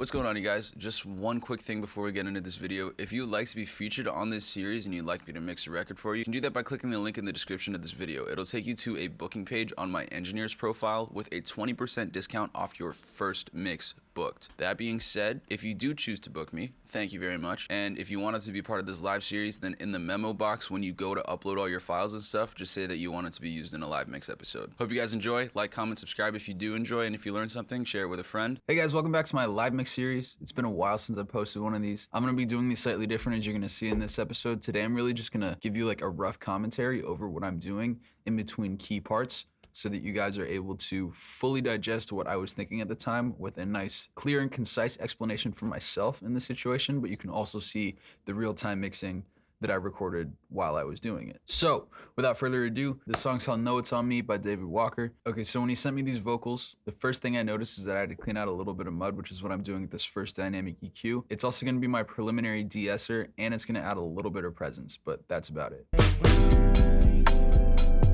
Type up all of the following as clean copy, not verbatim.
What's going on, you guys? Just one quick thing before we get into this video. If you'd like to be featured on this series and you'd like me to mix a record for you, you can do that by clicking the link in the description of this video. It'll take you to a booking page on my engineer's profile with a 20% discount off your first mix booked. That being said, if you do choose to book me, thank you very much. And if you wanted to be part of this live series, then in the memo box when you go to upload all your files and stuff, just say that you want it to be used in a live mix episode. Hope you guys enjoy. Like, comment, subscribe if you do enjoy, and if you learn something, share it with a friend. Hey guys, welcome back to my live mix series. It's been a while since I posted one of these. I'm gonna be doing these slightly different, as you're gonna see in this episode. Today I'm really just gonna give you like a rough commentary over what I'm doing in between key parts, so that you guys are able to fully digest what I was thinking at the time with a nice, clear and concise explanation for myself in the situation, but you can also see the real-time mixing that I recorded while I was doing it. So, without further ado, the song's called Know It's On Me by David Walker. Okay, so when he sent me these vocals, the first thing I noticed is that I had to clean out a little bit of mud, which is what I'm doing with this first dynamic EQ. It's also gonna be my preliminary de-esser, and it's gonna add a little bit of presence, but that's about it.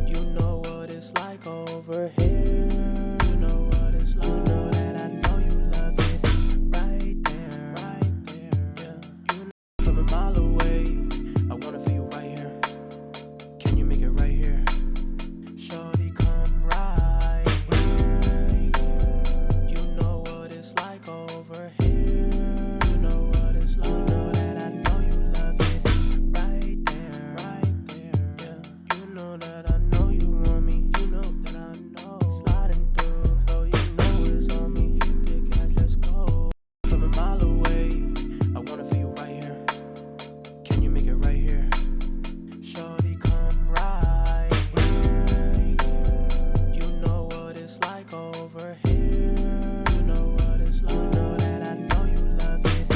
You know what it's like over here. You know what it's like. You know that I know you love it. Right there, yeah. You know from a mile away. I wanna feel you right here. Can you make it right here? Shorty, come right here. You know what it's like over here. You know what it's like. You know that I know you love it. Right there, yeah. You know that I know you want me. You know that I know. Sliding through, so you know it's on me. Big guys, let's go. From a mile away, I wanna feel you right here. Can you make it right here? Shorty, come right here. You know what it's like over here. You know what it's like. You know that I know you love it.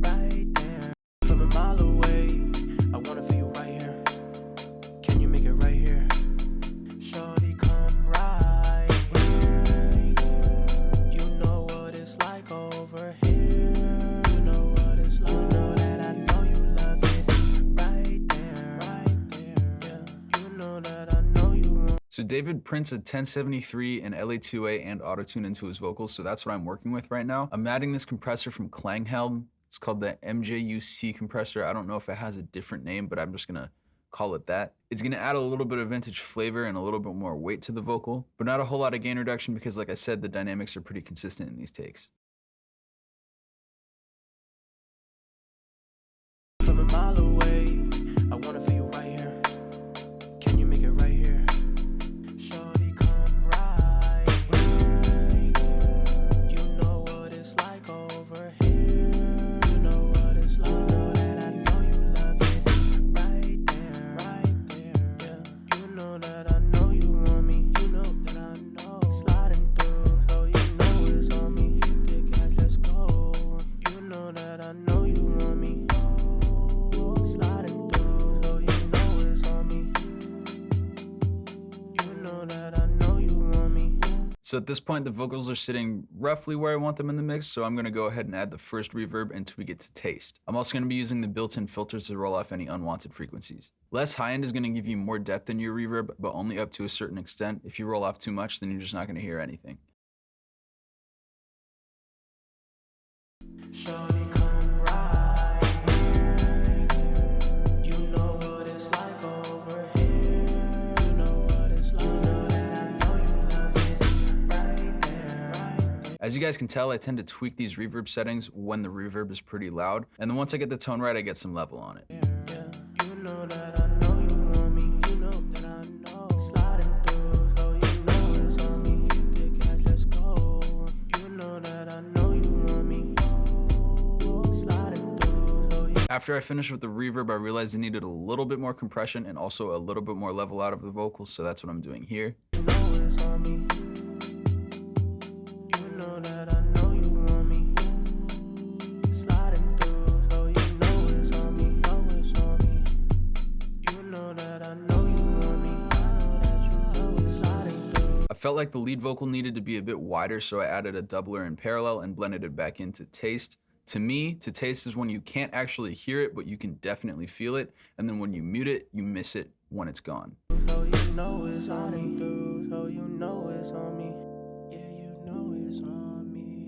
Right there. From a mile away, I wanna feel you right here. Can you make it right here? Shorty, come right here. You know what it's like over here. You know what it's like. You know that I know you love it. Right there, yeah. You know that I know you want. So David prints a 1073 and LA2A and autotune into his vocals, so that's what I'm working with right now. I'm adding this compressor from Klanghelm. It's called the MJUC compressor. I don't know if it has a different name, but I'm just gonna call it that. It's gonna add a little bit of vintage flavor and a little bit more weight to the vocal, but not a whole lot of gain reduction because, like I said, the dynamics are pretty consistent in these takes. From a mile away, I wanna feel you right here. Can you make it right here? Shorty, come right here. You know what it's like over here. You know what it's like. You know that I know you love it. Right there, yeah. You know that I know you want me. You know that I know. Sliding through, so you know it's on me. Big guys, let's go. You know that I know you want me. Sliding through, so you know it's on me. You know that I know you want me. So at this point, the vocals are sitting roughly where I want them in the mix, so I'm gonna go ahead and add the first reverb until we get to taste. I'm also gonna be using the built-in filters to roll off any unwanted frequencies. Less high end is gonna give you more depth in your reverb, but only up to a certain extent. If you roll off too much, then you're just not gonna hear anything. Shorty, come right here. You know what it's like over here. You know what it's like. You know that I know you love it. Right there. As you guys can tell, I tend to tweak these reverb settings when the reverb is pretty loud, and then once I get the tone right, I get some level on it. Yeah. You know that I know you want me. You know that I know. Sliding through, so you know it's on me. Big guys, let's go. You know that I know you want me. Sliding through, so you. After I finished with the reverb, I realized I needed a little bit more compression and also a little bit more level out of the vocals, so that's what I'm doing here. You know it's on me. You know that I know you want me. Sliding through, so you know it's on me. Know it's on me. You know that I know you want me. I know that you know it's sliding through. I felt like the lead vocal needed to be a bit wider, so I added a doubler in parallel and blended it back into taste. To me, to taste is when you can't actually hear it, but you can definitely feel it, and then when you mute it, you miss it when it's gone. So you know it's on me. So you know it's on me. Yeah, you know it's on me.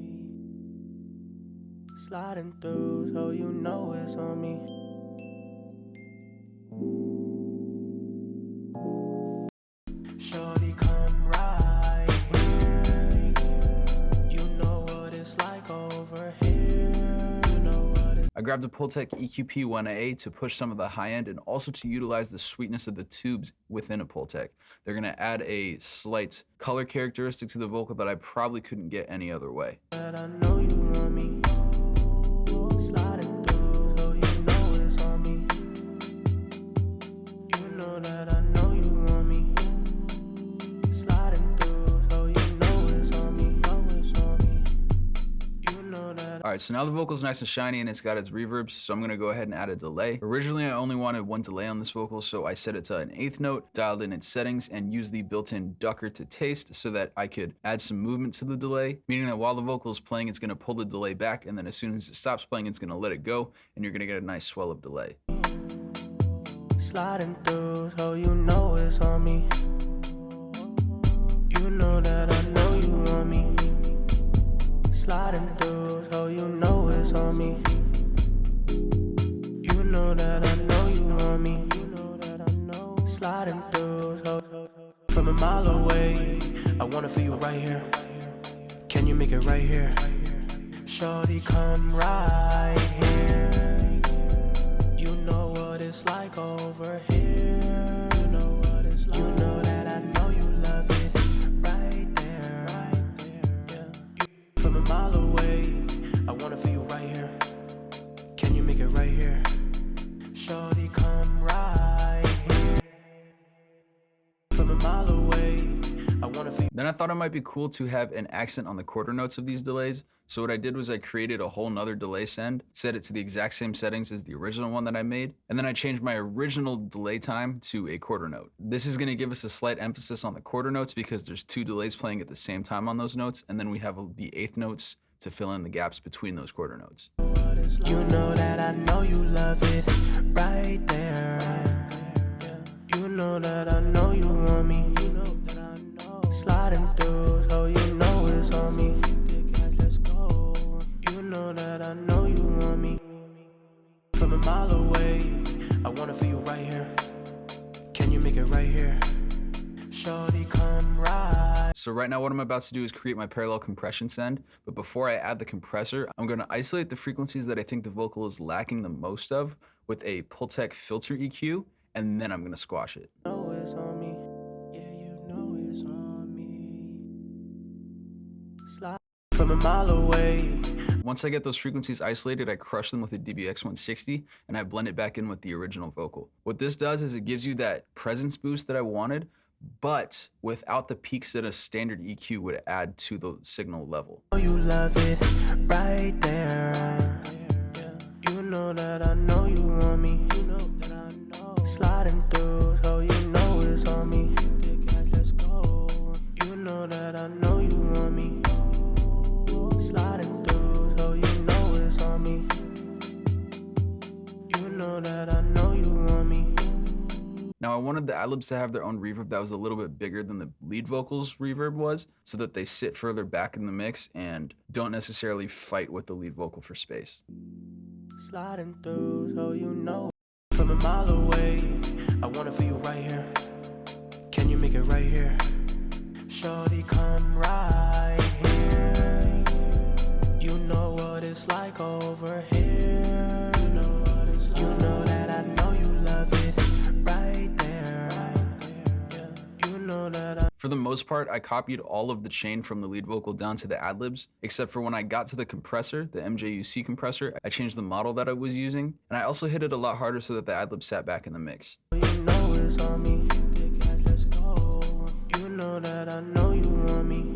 Sliding through, so you know it's on me. Shorty, come right here. You know what it's like over here. You know what it's I grabbed a Pultec EQP1A to push some of the high end and also to utilize the sweetness of the tubes within a Pultec. They're gonna add a slight color characteristic to the vocal that I probably couldn't get any other way. that I know you want me. Sliding through, so you know it's on me. You know that I know you want me. Sliding through, so you know it's on me. Know it's on me. You know that. All right, so now the vocal's nice and shiny and it's got its reverbs, so I'm gonna go ahead and add a delay. Originally, I only wanted one delay on this vocal, so I set it to an 1/8 note, dialed in its settings, and used the built-in ducker to taste so that I could add some movement to the delay, meaning that while the vocal is playing, it's gonna pull the delay back, and then as soon as it stops playing, it's gonna let it go, and you're gonna get a nice swell of delay. Sliding through, so you know it's on me. You know that I know you want me. Sliding through, so you know it's on me. You know that I know you want me. You know that I know. Sliding through, so from a mile away, I wanna feel you right here. Can you make it right here? Shorty, come right here. You know what it's like over here. You know what it's like. You know that I know you love it right there. Right there. Yeah. From a mile away, I wanna feel you right here. Can you make it right here? Shorty, come right here. From a mile away, I wanna feel. Then I thought it might be cool to have an accent on the quarter notes of these delays. So what I did was I created a whole nother delay send, set it to the exact same settings as the original one that I made, and then I changed my original delay time to a quarter note. This is gonna give us a slight emphasis on the quarter notes because there's 2 delays playing at the same time on those notes, and then we have the 1/8 notes to fill in the gaps between those quarter notes. You know that I know you love it right there. You know that I know you want me. Sliding through, so you know it's on me. You know that I know you want me. From a mile away, I wanna feel you right here. Can you make it right here? Shorty, come right. So right now what I'm about to do is create my parallel compression send, but before I add the compressor, I'm gonna isolate the frequencies that I think the vocal is lacking the most of with a Pultec filter EQ, and then I'm gonna squash it. Know it's on me. Yeah, you know it's on me. Slide from a mile away. Once I get those frequencies isolated, I crush them with a DBX 160 and I blend it back in with the original vocal. What this does is it gives you that presence boost that I wanted, but without the peaks that a standard EQ would add to the signal level. You love it right there. You know that I know you want me. You know that I know. Sliding through, so you know it's on me. Let's go. You know that I know you want me. Sliding through, so you know it's on me. You know that I know you want me. Now I wanted the ad-libs to have their own reverb that was a little bit bigger than the lead vocals reverb was, so that they sit further back in the mix and don't necessarily fight with the lead vocal for space. Sliding through, so you know. From a mile away, I wanna feel you right here. Can you make it right here? Shorty, come right here. You know what it's like over here. You know what it's like. You know that I know you love it right there. You know that I. For the most part, I copied all of the chain from the lead vocal down to the ad-libs, except for when I got to the compressor, the MJUC compressor, I changed the model that I was using, and I also hit it a lot harder so that the ad-lib sat back in the mix. You know it's on me. Let's go. You know that I know you want me.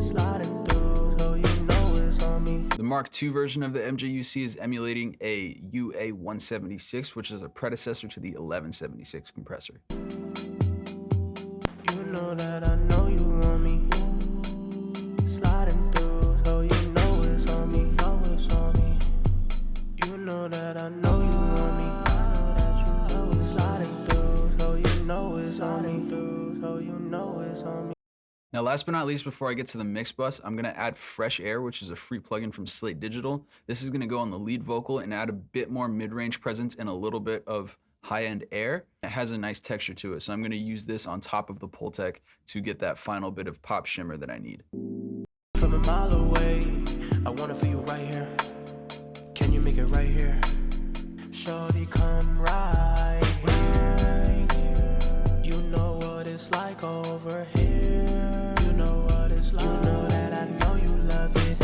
Sliding through, so you know it's on me. The Mark II version of the MJUC is emulating a UA176, which is a predecessor to the 1176 compressor. You know that I know you want me. Sliding through, so you know it's on me. Know it's on me. You know that I know you want me. Sliding through, so you know it's on me. So you know it's on me. Now Now, last but not least, before I get to the mix bus, I'm gonna add Fresh Air, which is a free plugin from Slate Digital. This is gonna go on the lead vocal and add a bit more mid-range presence and a little bit of high-end air. It has a nice texture to it, so I'm gonna use this on top of the Pultec to get that final bit of pop shimmer that I need. From a mile away, I wanna feel you right here. Can you make it right here? Shorty, come right here. You know what it's like over here. You know what it's like. You know that I know you love it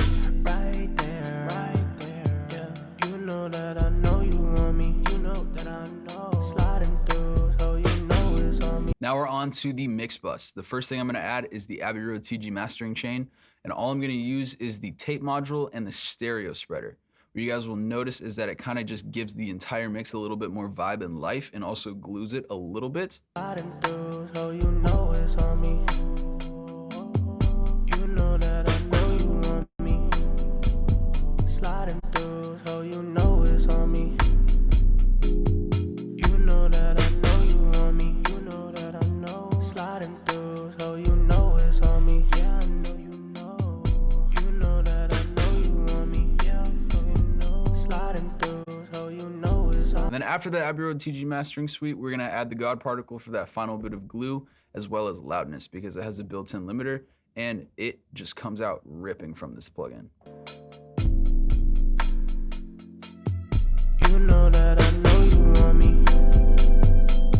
right there. Right there. Yeah. You know that I know you want me. You know that I know. Sliding through, so you know it's on me. Now we're on to the mix bus. The first thing I'm gonna add is the Abbey Road TG mastering chain, and all I'm gonna use is the tape module and the stereo spreader. What you guys will notice is that it kind of just gives the entire mix a little bit more vibe and life, and also glues it a little bit. Sliding through, so you know it's on me. You know that I know you want me. Sliding through, so you know it's on me. You know that I know you want me. You know that I know. Sliding through, so you know it's on me. Yeah, I know you know. You know that I know you want me. Yeah, you know. Sliding through, so you know it's on me. And then after the Abbey Road TG mastering suite, we're gonna add the God particle for that final bit of glue, as well as loudness, because it has a built-in limiter and it just comes out ripping from this plugin. You know that I know you want me.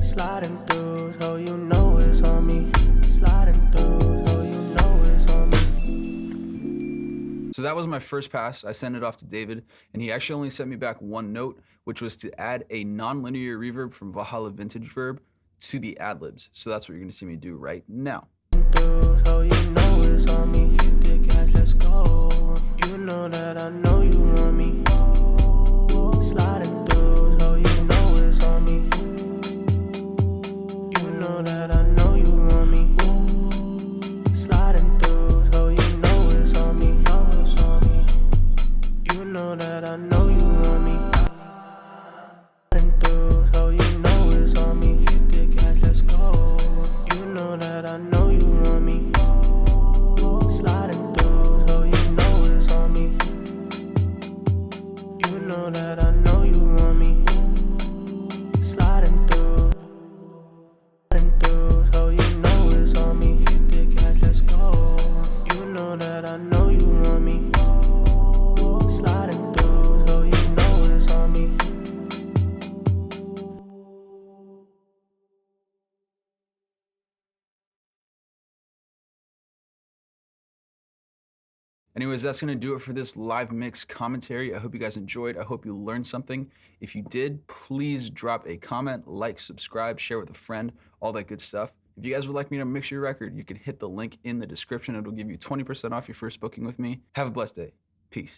Sliding through, so you know it's on me. Sliding through, so you know it's on me. So that was my first pass. I sent it off to David, and he actually only sent me back one note, which was to add a non-linear reverb from Valhalla Vintage Verb to the ad-libs. So that's what you're gonna see me do right now. Through, so you know it's on me. Hit the gas, let's go. You know that I know you want me. Sliding through, so you know it's on me. You know that I know you want me. Sliding through, so you know it's on me. Know it's on me. You know that I know you want me. Sliding through, so you know it's on me. Hit the gas, let's go. You know that I know you want me. Sliding through, so you know it's on me. You know that I know you want me. Sliding through, so you know it's on me. Hit the gas, let's go. You know that I know you want me. Sliding through, so you know it's on me. Anyways, that's gonna do it for this live mix commentary. I hope you guys enjoyed. I hope you learned something. If you did, please drop a comment, like, subscribe, share with a friend, all that good stuff. If you guys would like me to mix your record, you can hit the link in the description. It'll give you 20% off your first booking with me. Have a blessed day. Peace.